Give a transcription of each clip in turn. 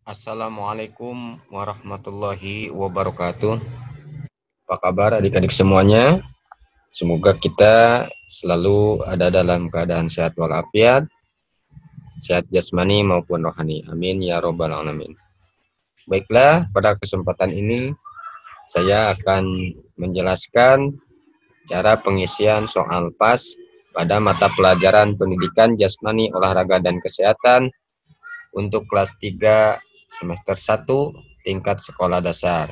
Assalamualaikum warahmatullahi wabarakatuh. Apa kabar adik-adik semuanya? Semoga kita selalu ada dalam keadaan sehat walafiat, sehat jasmani maupun rohani. Amin ya robbal alamin. Baiklah, pada kesempatan ini saya akan menjelaskan cara pengisian soal PAS pada mata pelajaran pendidikan jasmani, olahraga dan kesehatan untuk kelas 3 semester 1 tingkat sekolah dasar.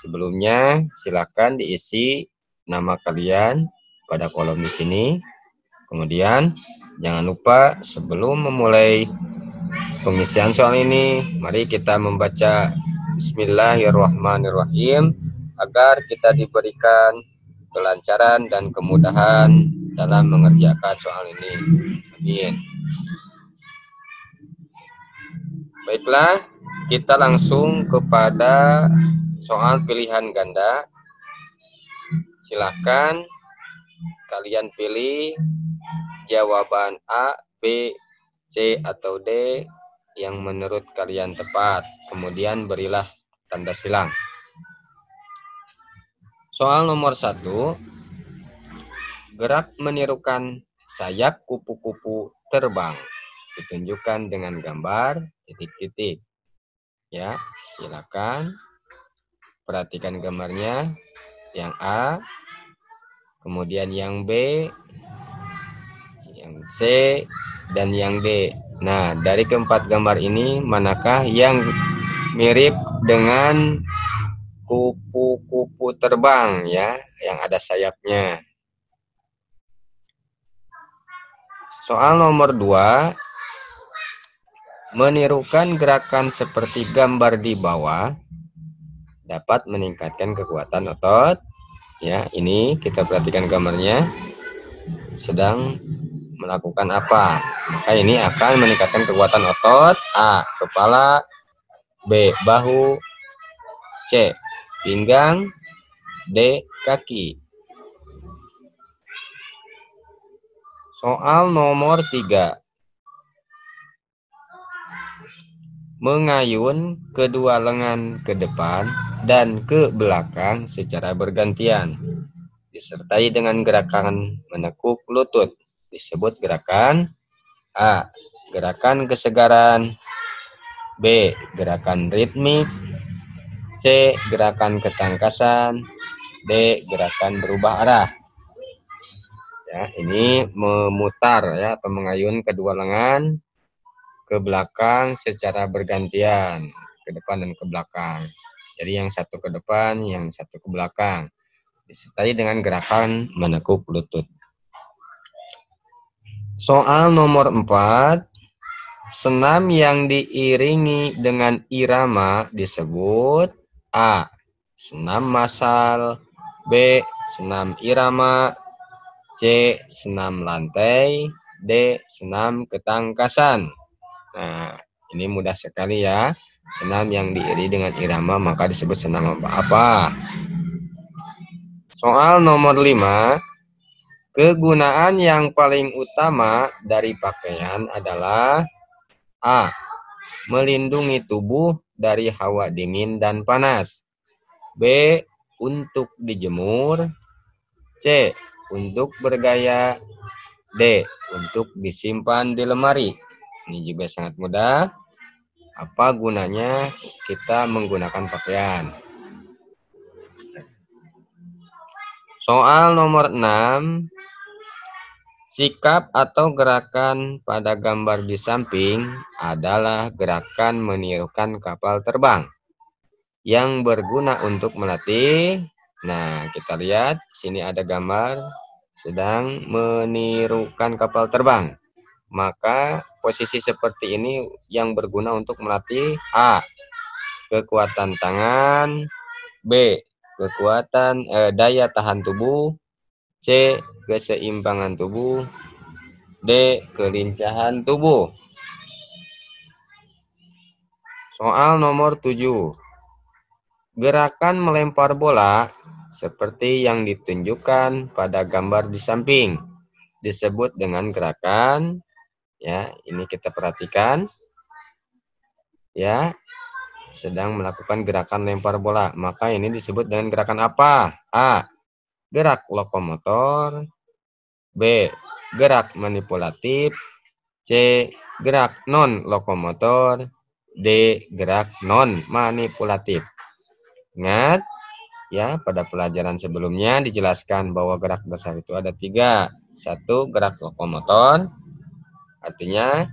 Sebelumnya, silakan diisi nama kalian pada kolom di sini. Kemudian, jangan lupa sebelum memulai pengisian soal ini, mari kita membaca Bismillahirrahmanirrahim agar kita diberikan kelancaran dan kemudahan dalam mengerjakan soal ini. Amin. Baiklah, kita langsung kepada soal pilihan ganda. Silakan kalian pilih jawaban A, B, C, atau D yang menurut kalian tepat. Kemudian berilah tanda silang. Soal nomor 1. Gerak menirukan sayap kupu-kupu terbang. Ditunjukkan dengan gambar titik-titik. Ya, silakan perhatikan gambarnya. Yang A, kemudian yang B, yang C, dan yang D. Nah, dari keempat gambar ini, manakah yang mirip dengan kupu-kupu terbang ya, yang ada sayapnya? Soal nomor 2. Menirukan gerakan seperti gambar di bawah dapat meningkatkan kekuatan otot. Ya, ini kita perhatikan gambarnya. Sedang melakukan apa? Maka ini akan meningkatkan kekuatan otot. A, kepala. B, bahu. C, pinggang. D, kaki. Soal nomor 3. Mengayun kedua lengan ke depan dan ke belakang secara bergantian, disertai dengan gerakan menekuk lutut. Disebut gerakan A, gerakan kesegaran. B, gerakan ritmik. C, gerakan ketangkasan. D, gerakan berubah arah. Ya, ini memutar ya atau mengayun kedua lengan ke belakang secara bergantian, ke depan dan ke belakang. Jadi yang satu ke depan, yang satu ke belakang, disertai dengan gerakan menekuk lutut. Soal nomor 4. Senam yang diiringi dengan irama disebut A, senam massal. B, senam irama. C, senam lantai. D, senam ketangkasan. Nah, ini mudah sekali ya. Senam yang diiringi dengan irama maka disebut senam apa? Soal nomor 5. Kegunaan yang paling utama dari pakaian adalah A, melindungi tubuh dari hawa dingin dan panas. B, untuk dijemur. C, untuk bergaya. D, untuk disimpan di lemari. Ini juga sangat mudah. Apa gunanya kita menggunakan pakaian? Soal nomor 6. Sikap atau gerakan pada gambar di samping adalah gerakan menirukan kapal terbang yang berguna untuk melatih. Nah, kita lihat sini ada gambar sedang menirukan kapal terbang. Maka posisi seperti ini yang berguna untuk melatih A, kekuatan tangan. B, kekuatan daya tahan tubuh. C, keseimbangan tubuh. D, kelincahan tubuh. Soal nomor 7. Gerakan melempar bola seperti yang ditunjukkan pada gambar di samping disebut dengan gerakan, ya, ini kita perhatikan. ya sedang melakukan gerakan lempar bola. Maka ini disebut dengan gerakan apa? A. Gerak lokomotor. B. Gerak manipulatif. C. Gerak non-lokomotor. D. Gerak non-manipulatif. Ingat, ya, pada pelajaran sebelumnya dijelaskan bahwa gerak dasar itu ada 3. 1. Gerak lokomotor, artinya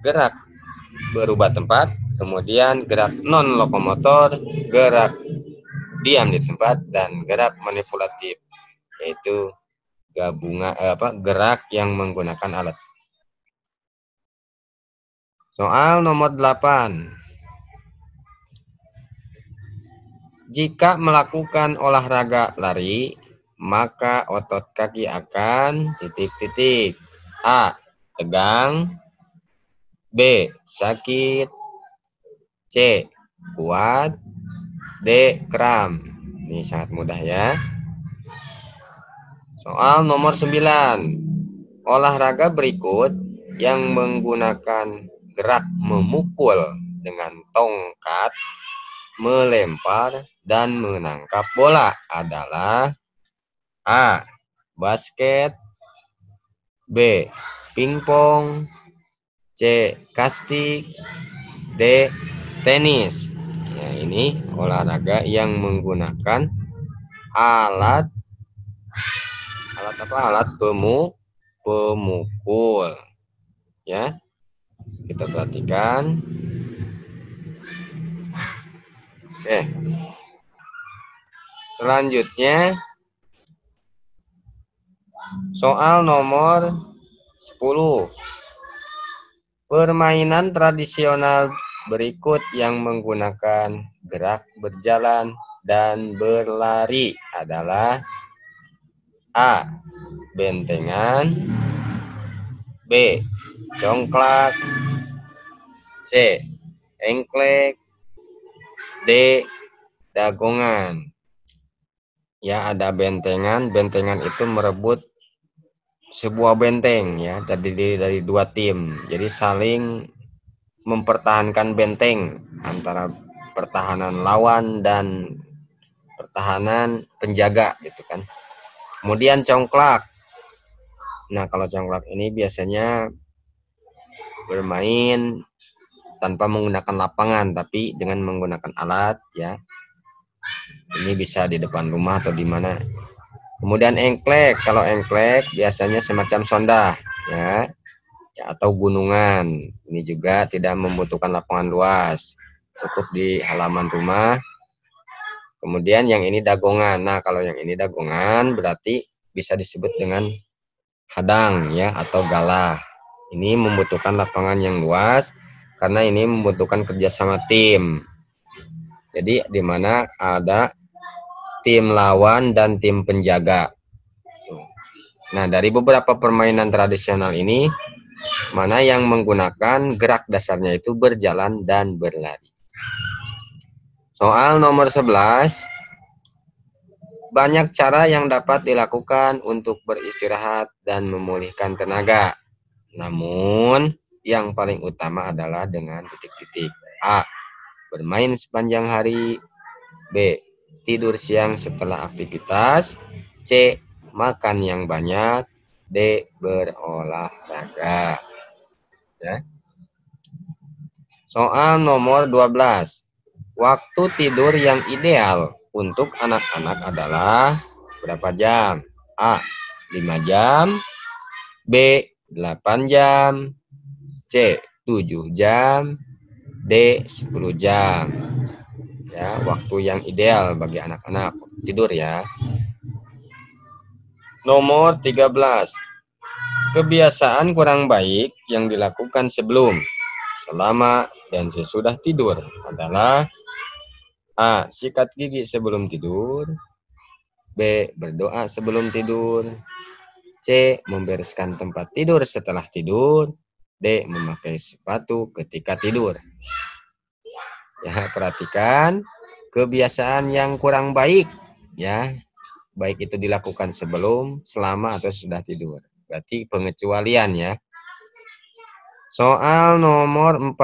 gerak berubah tempat. Kemudian gerak non-lokomotor, gerak diam di tempat. Dan gerak manipulatif, yaitu gerak yang menggunakan alat. Soal nomor 8. Jika melakukan olahraga lari, maka otot kaki akan titik-titik. A. Tegang. B. Sakit. C. Kuat. D. Kram. Ini sangat mudah ya. Soal nomor 9. Olahraga berikut yang menggunakan gerak memukul dengan tongkat, melempar, dan menangkap bola adalah A. Basket. B. Pingpong. C. Kastik. D. Tenis. Ya, ini olahraga yang menggunakan alat pemukul. Ya, kita perhatikan. Oke. Selanjutnya soal nomor 10. Permainan tradisional berikut yang menggunakan gerak berjalan dan berlari adalah A. Bentengan. B. Congklak. C. Engklek. D. Dagongan. Ya, ada bentengan. Bentengan itu merebut sebuah benteng, ya, terdiri dari 2 tim. Jadi saling mempertahankan benteng antara pertahanan lawan dan pertahanan penjaga, gitu kan. Kemudian congklak. Nah, kalau congklak ini biasanya bermain tanpa menggunakan lapangan, tapi dengan menggunakan alat, ya. Ini bisa di depan rumah atau di mana. Kemudian engklek. Kalau engklek biasanya semacam sondah, ya, atau gunungan. Ini juga tidak membutuhkan lapangan luas, cukup di halaman rumah. Kemudian yang ini dagongan. Nah, kalau yang ini dagongan berarti bisa disebut dengan hadang, ya, atau galah. Ini membutuhkan lapangan yang luas karena ini membutuhkan kerjasama tim. Jadi di mana ada tim lawan dan tim penjaga. Nah, dari beberapa permainan tradisional ini, mana yang menggunakan gerak dasarnya itu berjalan dan berlari. Soal nomor 11. Banyak cara yang dapat dilakukan untuk beristirahat dan memulihkan tenaga. Namun, yang paling utama adalah dengan titik-titik. A. Bermain sepanjang hari. B. Tidur siang setelah aktivitas. C. Makan yang banyak. D. Berolahraga. Ya. Soal nomor 12. Waktu tidur yang ideal untuk anak-anak adalah berapa jam? A. 5 jam. B. 8 jam. C. 7 jam. D. 10 jam. Ya, waktu yang ideal bagi anak-anak tidur, ya. Nomor 13. Kebiasaan kurang baik yang dilakukan sebelum, selama, dan sesudah tidur adalah A. Sikat gigi sebelum tidur. B. Berdoa sebelum tidur. C. Membereskan tempat tidur setelah tidur. D. Memakai sepatu ketika tidur. Ya, perhatikan kebiasaan yang kurang baik, ya. Baik itu dilakukan sebelum, selama, atau sudah tidur. Berarti pengecualian, ya. Soal nomor 14.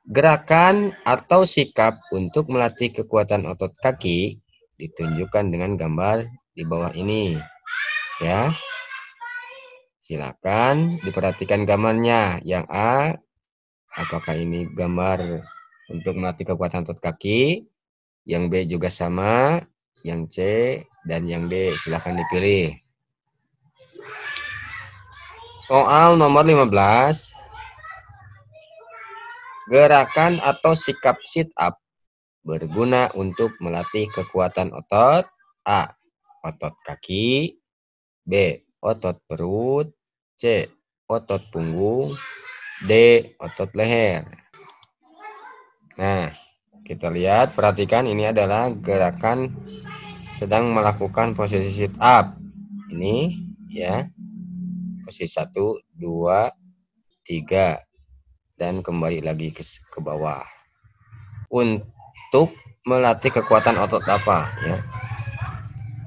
Gerakan atau sikap untuk melatih kekuatan otot kaki ditunjukkan dengan gambar di bawah ini. Ya, silakan diperhatikan gambarnya. Yang A, apakah ini gambar untuk melatih kekuatan otot kaki? Yang B juga sama. Yang C dan yang D silakan dipilih. Soal nomor 15. Gerakan atau sikap sit up berguna untuk melatih kekuatan otot A. Otot kaki, B. Otot perut, C. Otot punggung, D. Otot leher. Nah, kita lihat, perhatikan ini adalah gerakan sedang melakukan posisi sit up. Ini ya, posisi 1, 2, 3 dan kembali lagi ke bawah. Untuk melatih kekuatan otot apa ya?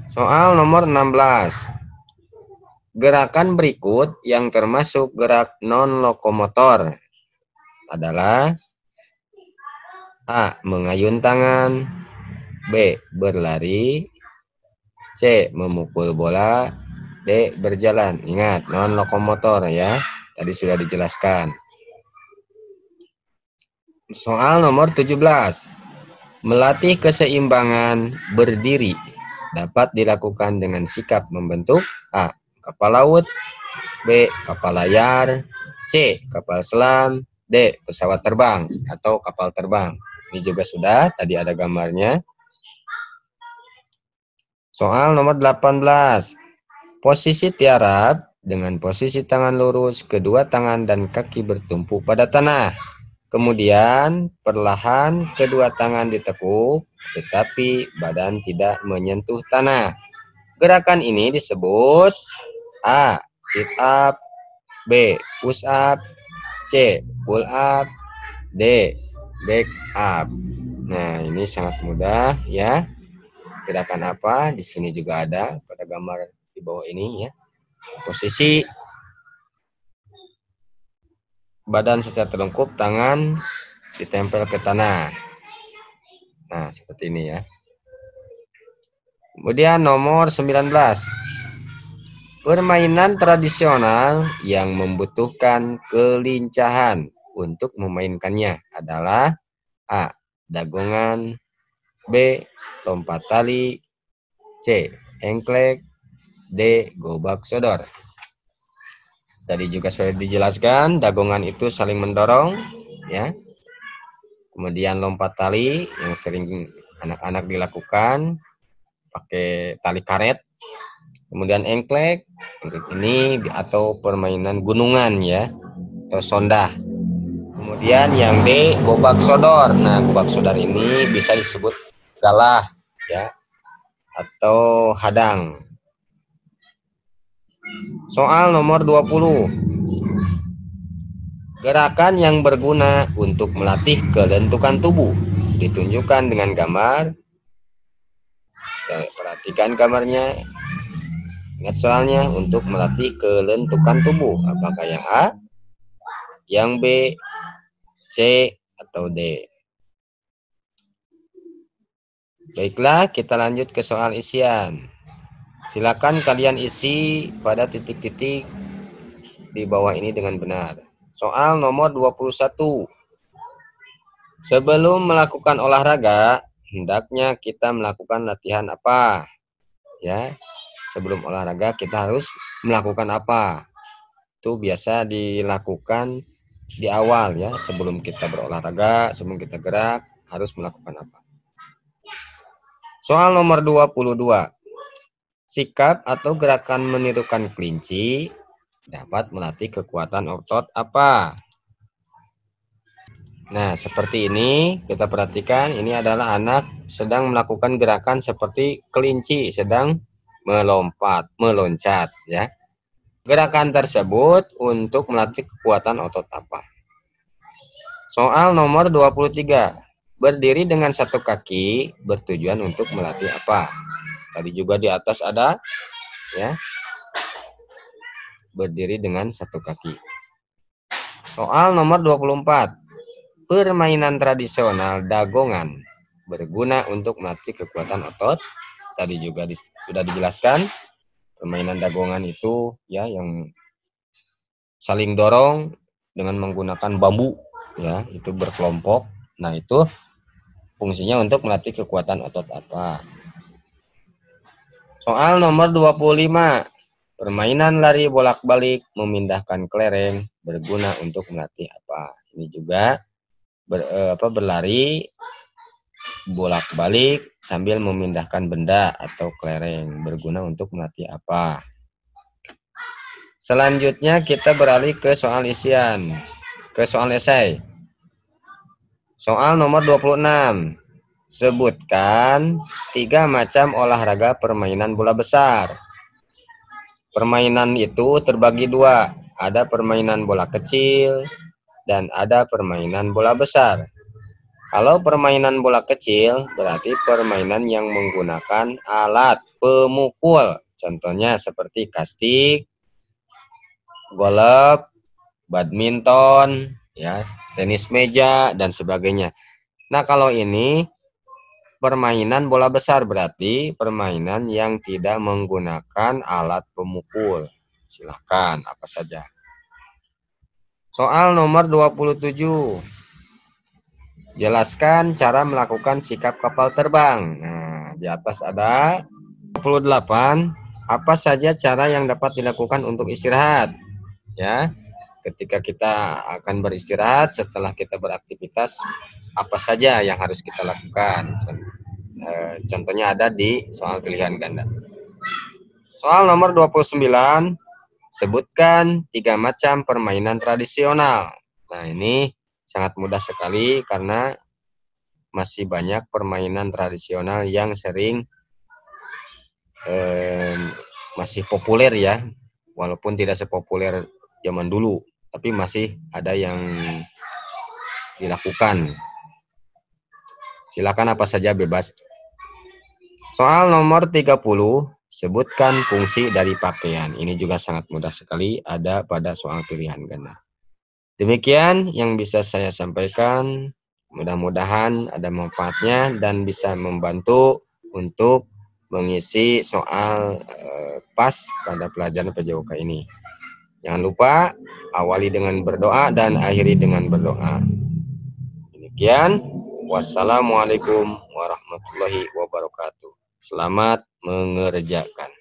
Soal nomor 16. Gerakan berikut yang termasuk gerak non-lokomotor adalah A. Mengayun tangan, B. Berlari, C. Memukul bola, D. Berjalan. Ingat, non-lokomotor ya, tadi sudah dijelaskan. Soal nomor 17. Melatih keseimbangan berdiri dapat dilakukan dengan sikap membentuk A. Kapal laut, B. Kapal layar, C. Kapal selam, D. Pesawat terbang atau kapal terbang. Ini juga sudah, tadi ada gambarnya. Soal nomor 18. Posisi tiarap dengan posisi tangan lurus, kedua tangan dan kaki bertumpu pada tanah. Kemudian perlahan kedua tangan ditekuk, tetapi badan tidak menyentuh tanah. Gerakan ini disebut A. Sit up, B. Push up, C. Pull up, D. Back up. Nah, ini sangat mudah ya. Gerakan apa? Di sini juga ada pada gambar di bawah ini ya. Posisi badan secara telungkup, tangan ditempel ke tanah. Nah, seperti ini ya. Kemudian nomor 19. Permainan tradisional yang membutuhkan kelincahan untuk memainkannya adalah A. Dagongan, B. Lompat tali, C. Engklek, D. Gobak sodor. Tadi juga sudah dijelaskan, dagongan itu saling mendorong ya. Kemudian lompat tali yang sering anak-anak dilakukan pakai tali karet. Kemudian engklek ini atau permainan gunungan ya, atau sondah. Kemudian yang D, gobak sodor. Nah, gobak sodor ini bisa disebut galah ya, atau hadang. Soal nomor 20. Gerakan yang berguna untuk melatih kelentukan tubuh ditunjukkan dengan gambar. Perhatikan gambarnya. Ingat soalnya, untuk melatih kelentukan tubuh. Apakah yang A, yang B, C, atau D? Baiklah, kita lanjut ke soal isian. Silakan kalian isi pada titik-titik di bawah ini dengan benar. Soal nomor 21. Sebelum melakukan olahraga, hendaknya kita melakukan latihan apa? Ya, sebelum olahraga kita harus melakukan apa? Itu biasa dilakukan di awal ya, sebelum kita berolahraga, sebelum kita gerak, harus melakukan apa? Soal nomor 22. Sikap atau gerakan menirukan kelinci dapat melatih kekuatan otot apa? Nah, seperti ini kita perhatikan, ini adalah anak sedang melakukan gerakan seperti kelinci sedang meloncat ya. Gerakan tersebut untuk melatih kekuatan otot apa? Soal nomor 23. Berdiri dengan satu kaki bertujuan untuk melatih apa? Tadi juga di atas ada ya. Berdiri dengan satu kaki. Soal nomor 24. permainan tradisional dagongan berguna untuk melatih kekuatan otot. Tadi juga sudah dijelaskan, permainan dagongan itu ya yang saling dorong dengan menggunakan bambu ya, itu berkelompok. Nah, itu fungsinya untuk melatih kekuatan otot apa. Soal nomor 25. Permainan lari bolak-balik memindahkan kelereng berguna untuk melatih apa? Ini juga berlari bolak-balik sambil memindahkan benda atau kelereng berguna untuk melatih apa? Selanjutnya kita beralih ke soal isian, ke soal esai. Soal nomor 26. Sebutkan 3 macam olahraga permainan bola besar. Permainan itu terbagi 2. Ada permainan bola kecil dan ada permainan bola besar. Kalau permainan bola kecil berarti permainan yang menggunakan alat pemukul. Contohnya seperti kastik, golf, badminton, ya, tenis meja dan sebagainya. Nah, kalau ini permainan bola besar berarti permainan yang tidak menggunakan alat pemukul. Silakan apa saja. Soal nomor 27. Jelaskan cara melakukan sikap kapal terbang. Nah, di atas ada 28. Apa saja cara yang dapat dilakukan untuk istirahat? Ya, ketika kita akan beristirahat setelah kita beraktivitas, apa saja yang harus kita lakukan? Contohnya ada di soal pilihan ganda. Soal nomor 29, sebutkan 3 macam permainan tradisional. Nah, ini sangat mudah sekali karena masih banyak permainan tradisional yang sering masih populer ya, walaupun tidak sepopuler zaman dulu, tapi masih ada yang dilakukan. Silakan apa saja bebas. Soal nomor 30, sebutkan fungsi dari pakaian. Ini juga sangat mudah sekali, ada pada soal pilihan ganda. Demikian yang bisa saya sampaikan. Mudah-mudahan ada manfaatnya dan bisa membantu untuk mengisi soal pas pada pelajaran PJOK ini. Jangan lupa awali dengan berdoa dan akhiri dengan berdoa. Demikian. Wassalamualaikum warahmatullahi wabarakatuh. Selamat mengerjakan.